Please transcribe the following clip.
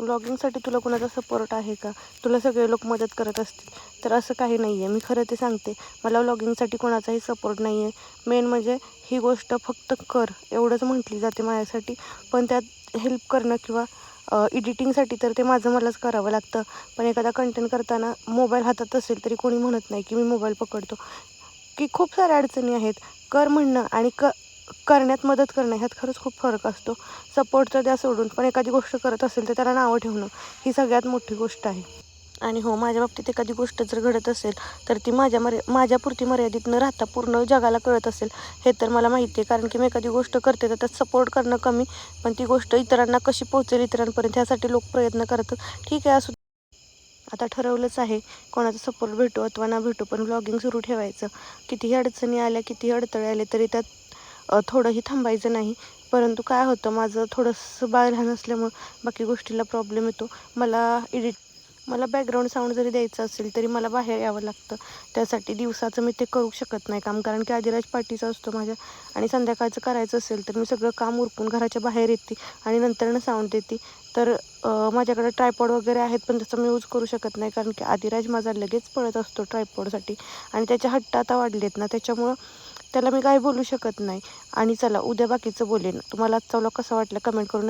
व्लॉगिंगसाठी तुला कुणाचा सपोर्ट आहे का? तुला सगळे लोक मदत करत असतील तर असं काही नाही आहे. मी खरं ते सांगते, मला व्लॉगिंगसाठी कोणाचाही सपोर्ट नाही आहे. मेन म्हणजे ही गोष्ट फक्त कर एवढंच म्हटली जाते माझ्यासाठी. पण त्यात हेल्प करणं किंवा एडिटिंगसाठी तर ते माझं मलाच करावं लागतं. पण एखादा कंटेंट करताना मोबाईल हातात असेल तरी कोणी म्हणत नाही की मी मोबाईल पकडतो. की खूप साऱ्या अडचणी आहेत. कर म्हणणं आणि करण्यात मदत करणं ह्यात खरंच खूप फरक असतो. सपोर्ट तर द्या सोडून, पण एखादी गोष्ट करत असेल तर त्याला नावं ठेवणं ही सगळ्यात मोठी गोष्ट आहे. आणि हो, माझ्या बाबतीत एखादी गोष्ट जर घडत असेल तर ती माझ्यापुरती मर्यादित न राहता पूर्ण जगाला कळत असेल हे तर मला माहिती आहे. कारण की मी एखादी गोष्ट करते तर त्यात सपोर्ट करणं कमी, पण ती गोष्ट इतरांना कशी पोहोचेल इतरांपर्यंत ह्यासाठी लोक प्रयत्न करतात. ठीक आहे, असू. आता ठरवलंच आहे, कोणाचा सपोर्ट भेटो अथवा ना भेटो पण व्लॉगिंग सुरू ठेवायचं. कितीही अडचणी आल्या, कितीही अडथळे आले तरी त्यात थोडंही थांबायचं नाही. परंतु काय होतं, माझं थोडंसं बाळ लहान असल्यामुळं बाकी गोष्टीला प्रॉब्लेम येतो. मला बॅकग्राऊंड साऊंड जरी द्यायचं असेल तरी मला बाहेर यावं लागतं. त्यासाठी दिवसाचं मी ते करू शकत नाही काम, कारण की आदिराज पार्टीचा असतो माझ्या. आणि संध्याकाळचं करायचं असेल तर मी सगळं काम उरकून घराच्या बाहेर येते आणि नंतरनं साऊंड देते. तर माझ्याकडे ट्रायपॉड वगैरे आहेत, पण त्याचा मी यूज करू शकत नाही कारण की आदिराज माझा लगेच पळत असतो ट्रायपॉडसाठी. आणि त्याचे हट्ट आता वाढलेत ना, त्याच्यामुळं त्याला मी काही बोलू शकत नाही. आणि चला, उद्या बाकीचं बोलेन. तुम्हाला आजचा व्लॉग कसा वाटला कमेंट करून